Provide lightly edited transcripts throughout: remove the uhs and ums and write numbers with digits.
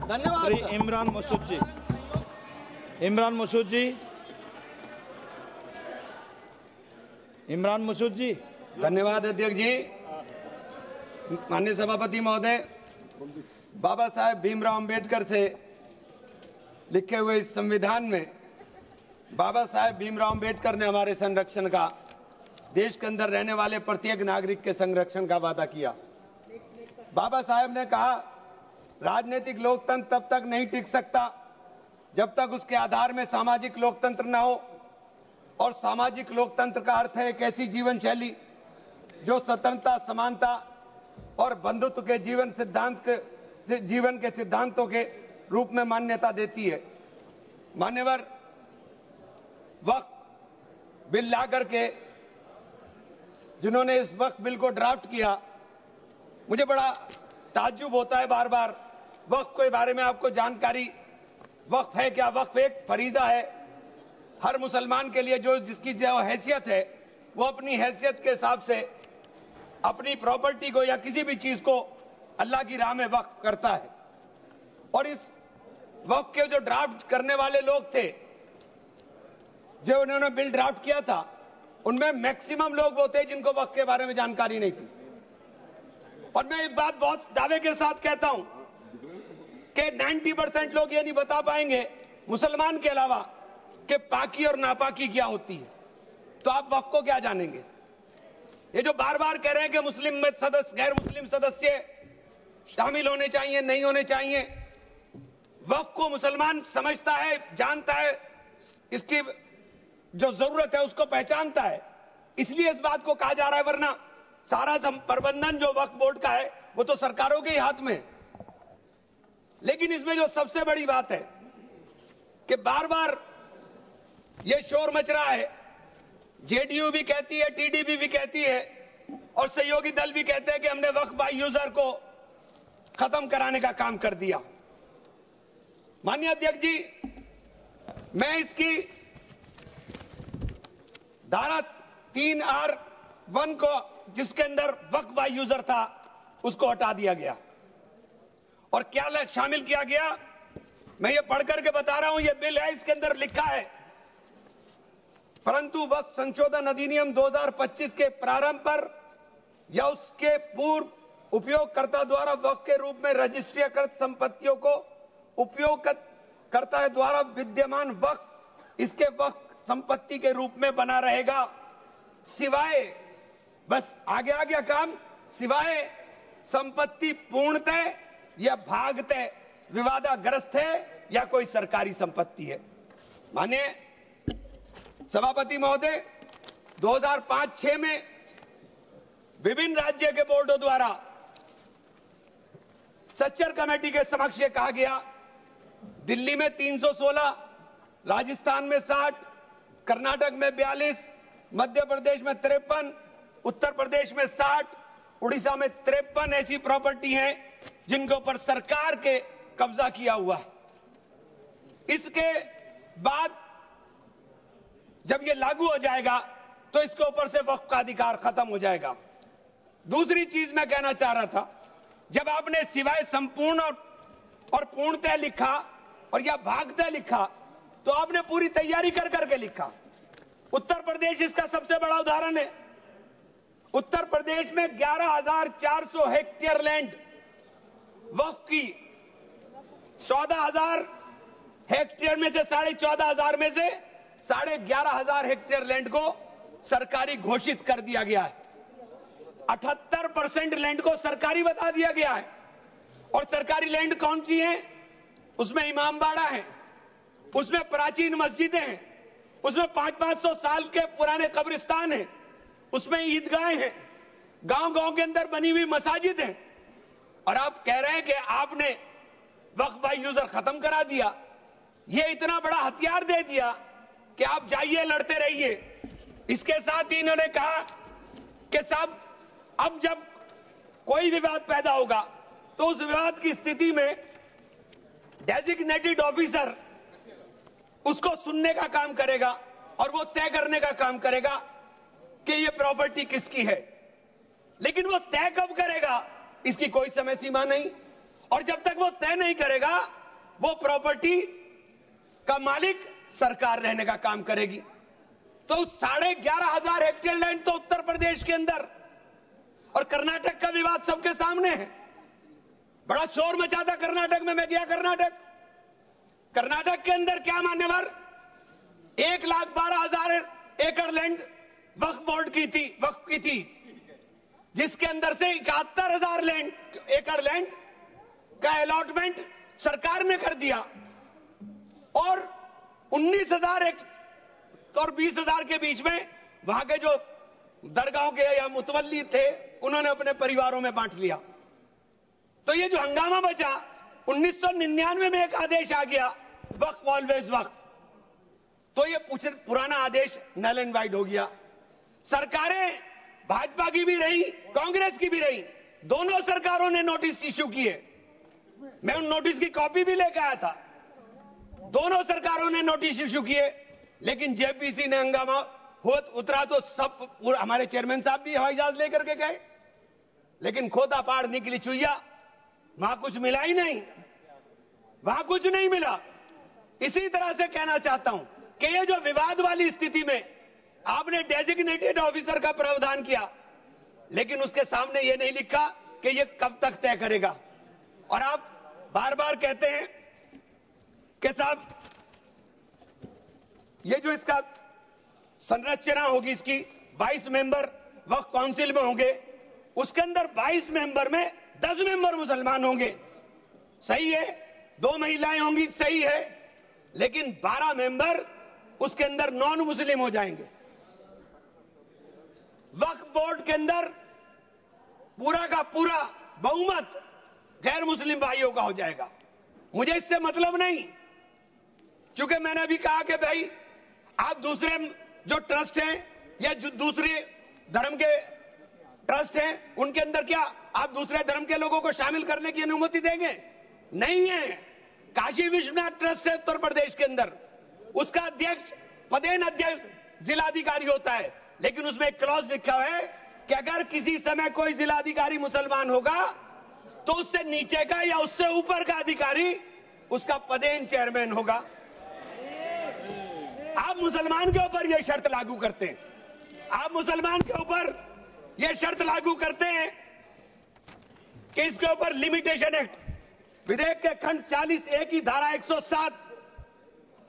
धन्यवाद। श्री इमरान मसूद जी। इमरान मसूद जी। इमरान मसूद जी। धन्यवाद अध्यक्ष जी। माननीय सभापति महोदय, बाबा साहेब भीमराव अंबेडकर से लिखे हुए इस संविधान में बाबा साहेब भीमराव अंबेडकर ने हमारे संरक्षण का, देश के अंदर रहने वाले प्रत्येक नागरिक के संरक्षण का वादा किया। बाबा साहेब ने कहा, राजनीतिक लोकतंत्र तब तक नहीं टिक सकता जब तक उसके आधार में सामाजिक लोकतंत्र न हो। और सामाजिक लोकतंत्र का अर्थ है एक ऐसी जीवन शैली जो स्वतंत्रता, समानता और बंधुत्व के जीवन के सिद्धांतों के रूप में मान्यता देती है। मान्यवर, वक्फ बिल ला करके जिन्होंने इस वक्फ बिल को ड्राफ्ट किया, मुझे बड़ा ताज्जुब होता है बार बार। वक्फ के बारे में आपको जानकारी, वक्फ है क्या? वक्फ एक फरीजा है। हर मुसलमान के लिए जिसकी जो हैसियत है, वो अपनी हैसियत के हिसाब से अपनी प्रॉपर्टी को या किसी भी चीज को अल्लाह की राह में वक्फ करता है। और इस वक्फ के जो ड्राफ्ट करने वाले लोग थे, जो उन्होंने बिल ड्राफ्ट किया था, उनमें मैक्सिमम लोग वो थे जिनको वक्फ के बारे में जानकारी नहीं थी। और मैं एक बात बहुत दावे के साथ कहता हूं कि 90% लोग ये नहीं बता पाएंगे, मुसलमान के अलावा, कि पाकी और नापाकी क्या होती है। तो आप वक्फ को क्या जानेंगे? ये जो बार बार कह रहे हैं कि मुस्लिम में सदस्य, गैर मुस्लिम सदस्य शामिल होने चाहिए, नहीं होने चाहिए, वक्फ को मुसलमान समझता है, जानता है, इसकी जो जरूरत है उसको पहचानता है, इसलिए इस बात को कहा जा रहा है। वरना सारा प्रबंधन जो वक्फ बोर्ड का है वो तो सरकारों के ही हाथ में है। लेकिन इसमें जो सबसे बड़ी बात है कि बार बार ये शोर मच रहा है, जेडीयू भी कहती है, टीडीपी भी कहती है और सहयोगी दल भी कहते हैं कि हमने वक्फ बाय यूजर को खत्म कराने का काम कर दिया। माननीय अध्यक्ष जी, मैं इसकी धारा 3R1 को, जिसके अंदर वक्फ बाय यूजर था, उसको हटा दिया गया और क्या शामिल किया गया, मैं ये पढ़ करके बता रहा हूं। ये बिल है, इसके अंदर लिखा है, परंतु वक्फ संशोधन अधिनियम 2025 के प्रारंभ पर या उसके पूर्व उपयोगकर्ता द्वारा वक्फ के रूप में रजिस्ट्रीकृत संपत्तियों को उपयोगकर्ता द्वारा विद्यमान वक्फ इसके वक्फ संपत्ति के रूप में बना रहेगा, सिवाय, बस आगे आ गया काम, सिवाय संपत्ति पूर्णतः या भागतः विवादाग्रस्त है या कोई सरकारी संपत्ति है। मानिए सभापति महोदय, 2005-6 में विभिन्न राज्य के बोर्डों द्वारा सच्चर कमेटी के समक्ष ये कहा गया, दिल्ली में 316, राजस्थान में 60, कर्नाटक में 42, मध्य प्रदेश में 53, उत्तर प्रदेश में 60, उड़ीसा में 53 ऐसी प्रॉपर्टी हैं जिनके ऊपर सरकार के कब्जा किया हुआ है। इसके बाद जब ये लागू हो जाएगा तो इसके ऊपर से वक्फ का अधिकार खत्म हो जाएगा। दूसरी चीज मैं कहना चाह रहा था, जब आपने सिवाय संपूर्ण और पूर्णतः लिखा और या भागतः लिखा, तो आपने पूरी तैयारी कर करके लिखा। उत्तर प्रदेश इसका सबसे बड़ा उदाहरण है। उत्तर प्रदेश में 11,400 हेक्टेयर लैंड वक्फ की, 14,000 हेक्टेयर में से 14,500 में से 11,500 हेक्टेयर लैंड को सरकारी घोषित कर दिया गया है। 78% लैंड को सरकारी बता दिया गया है। और सरकारी लैंड कौन सी है? उसमें इमामबाड़ा है, उसमें प्राचीन मस्जिदें हैं, उसमें 500-500 साल के पुराने कब्रिस्तान हैं, उसमें ईदगाहें हैं, गांव-गांव के अंदर बनी हुई मसाजिद हैं। और आप कह रहे हैं कि आपने वक्फ बाय यूजर खत्म करा दिया। ये इतना बड़ा हथियार दे दिया कि आप जाइए, लड़ते रहिए। इसके साथ ही इन्होंने कहा कि साहब, अब जब कोई विवाद पैदा होगा तो उस विवाद की स्थिति में डेजिग्नेटेड ऑफिसर उसको सुनने का काम करेगा और वो तय करने का काम करेगा कि ये प्रॉपर्टी किसकी है। लेकिन वो तय कब करेगा, इसकी कोई समय सीमा नहीं। और जब तक वो तय नहीं करेगा, वो प्रॉपर्टी का मालिक सरकार रहने का काम करेगी। तो 11,500 हेक्टेयर लैंड तो उत्तर प्रदेश के अंदर, और कर्नाटक का विवाद सबके सामने है। बड़ा शोर मचा था कर्नाटक में। मैं गया कर्नाटक के अंदर क्या मान्यवर 1,12,000 एकड़ लैंड वक्फ बोर्ड की थी, जिसके अंदर से 71,000 एकड़ लैंड का अलॉटमेंट सरकार ने कर दिया, और 19,000 और 20,000 के बीच में वहां के जो दरगाहों के या मुतवल्ली थे, उन्होंने अपने परिवारों में बांट लिया। तो ये जो हंगामा बचा, 1999 में एक आदेश आ गया, वक्फ ऑलवेज वक्फ, तो ये पुराना आदेश नल एंड वाइड हो गया। सरकारें भाजपा की भी रही, कांग्रेस की भी रही, दोनों सरकारों ने नोटिस इश्यू किए। मैं उन नोटिस की कॉपी भी लेकर आया था। दोनों सरकारों ने नोटिस इश्यू किए, लेकिन जेपीसी ने हंगामा उतरा तो सब हमारे चेयरमैन साहब भी हवाई जहाज लेकर के गए, लेकिन खोदा पाड़ निकली चुईया, वहां कुछ मिला ही नहीं, वहां कुछ नहीं मिला। इसी तरह से कहना चाहता हूं कि ये जो विवाद वाली स्थिति में आपने डेजिग्नेटेड ऑफिसर का प्रावधान किया, लेकिन उसके सामने ये नहीं लिखा कि ये कब तक तय करेगा। और आप बार बार कहते हैं कि साहब ये जो इसका संरचना होगी, इसकी 22 मेंबर वक्फ काउंसिल में होंगे, उसके अंदर 22 मेंबर में 10 मेंबर मुसलमान होंगे, सही है, 2 महिलाएं होंगी, सही है, लेकिन 12 मेंबर उसके अंदर नॉन मुस्लिम हो जाएंगे। वक्फ बोर्ड के अंदर पूरा का पूरा बहुमत गैर मुस्लिम भाइयों का हो जाएगा। मुझे इससे मतलब नहीं, क्योंकि मैंने अभी कहा कि भाई आप दूसरे जो ट्रस्ट हैं या जो दूसरे धर्म के ट्रस्ट हैं, उनके अंदर क्या आप दूसरे धर्म के लोगों को शामिल करने की अनुमति देंगे? नहीं है। काशी विश्वनाथ ट्रस्ट है उत्तर प्रदेश के अंदर, उसका अध्यक्ष पदेन अध्यक्ष जिलाधिकारी होता है, लेकिन उसमें एक क्लॉज लिखा हुआ है कि अगर किसी समय कोई जिलाधिकारी मुसलमान होगा तो उससे नीचे का या उससे ऊपर का अधिकारी उसका पदेन चेयरमैन होगा। आप मुसलमान के ऊपर यह शर्त लागू करते हैं, आप मुसलमान के ऊपर यह शर्त लागू करते हैं कि इसके ऊपर लिमिटेशन एक्ट, विधेयक के खंड 40A की धारा 107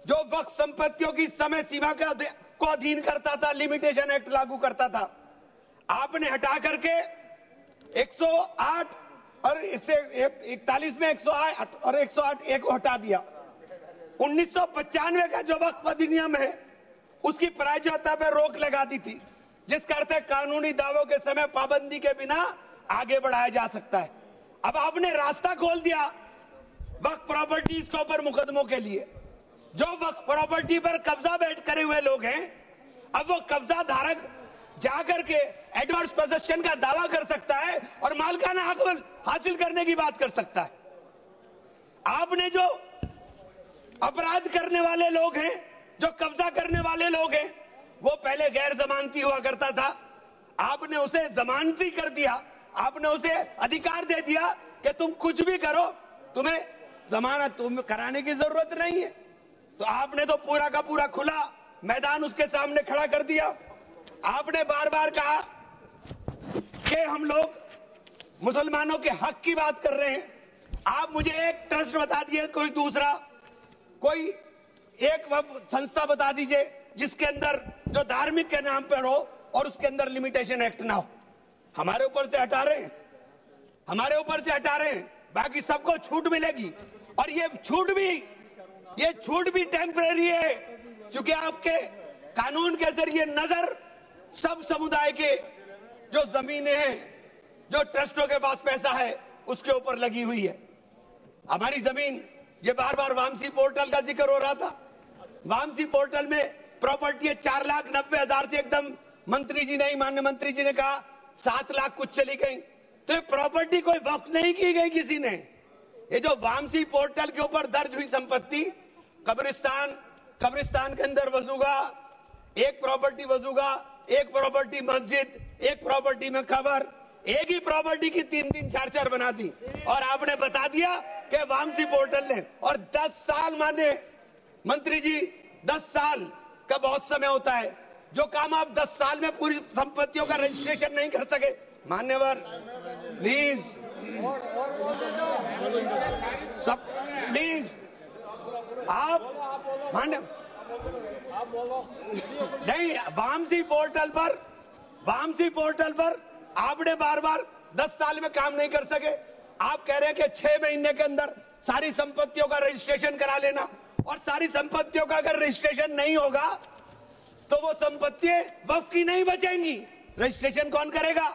जो वक्फ संपत्तियों की समय सीमा को अधीन करता था, लिमिटेशन एक्ट लागू करता था, आपने हटा करके 108 और इससे 41 में 108 और 108A को हटा दिया। 1995 का जो वक्फ अधिनियम है उसकी प्रायज्यता पर रोक लगा दी थी, जिसका अर्थ है कानूनी दावों के समय पाबंदी के बिना आगे बढ़ाया जा सकता है। अब आपने रास्ता खोल दिया वक्फ प्रॉपर्टीज के ऊपर मुकदमों के लिए। जो वक्फ प्रॉपर्टी पर कब्जा बैठ करे हुए लोग हैं, अब वो कब्जा धारक जाकर के एडवर्स पोजेशन का दावा कर सकता है और मालिकाना हक हासिल करने की बात कर सकता है। आपने जो अपराध करने वाले लोग हैं, जो कब्जा करने वाले लोग हैं, वो पहले गैर जमानती हुआ करता था, आपने उसे जमानती कर दिया, आपने उसे अधिकार दे दिया कि तुम कुछ भी करो, तुम्हें जमानत कराने की जरूरत नहीं है। तो आपने तो पूरा का पूरा खुला मैदान उसके सामने खड़ा कर दिया। आपने बार बार कहा कि हम लोग मुसलमानों के हक की बात कर रहे हैं। आप मुझे एक ट्रस्ट बता दिए, कोई दूसरा, कोई एक संस्था बता दीजिए जिसके अंदर जो धार्मिक के नाम पर हो और उसके अंदर लिमिटेशन एक्ट ना हो। हमारे ऊपर से हटा रहे हैं, हमारे ऊपर से हटा रहे हैं, बाकी सबको छूट मिलेगी। और ये छूट भी टेम्परेरी है, क्योंकि आपके कानून के जरिए नजर सब समुदाय के जो जमीनें हैं, जो ट्रस्टों के पास पैसा है, उसके ऊपर लगी हुई है। हमारी जमीन, ये बार बार वामसी पोर्टल का जिक्र हो रहा था, वामसी पोर्टल में प्रॉपर्टी 4,90,000 से एकदम मंत्री जी ने, माननीय मंत्री जी ने कहा 7 लाख कुछ चली गई। तो ये प्रॉपर्टी कोई वक्त नहीं की गई किसी ने। ये जो वामसी पोर्टल के ऊपर दर्ज हुई संपत्ति, कब्रिस्तान के अंदर वसूगा, एक प्रॉपर्टी वसूगा, एक प्रॉपर्टी मस्जिद, एक प्रॉपर्टी में कब्र, एक ही प्रॉपर्टी की 3-3, 4-4 बना दी और आपने बता दिया कि वामसी पोर्टल ने। और 10 साल माने मंत्री जी, 10 साल का बहुत समय होता है। जो काम आप 10 साल में पूरी संपत्तियों का रजिस्ट्रेशन नहीं कर सके, मान्यवर प्लीज सब प्लीज आप मान्य नहीं। वामसी पोर्टल पर आपने बार बार 10 साल में काम नहीं कर सके। आप कह रहे हैं कि 6 महीने के अंदर सारी संपत्तियों का रजिस्ट्रेशन करा लेना, और सारी संपत्तियों का अगर रजिस्ट्रेशन नहीं होगा तो वो संपत्ति वक्फ की नहीं बचेंगी। रजिस्ट्रेशन कौन करेगा?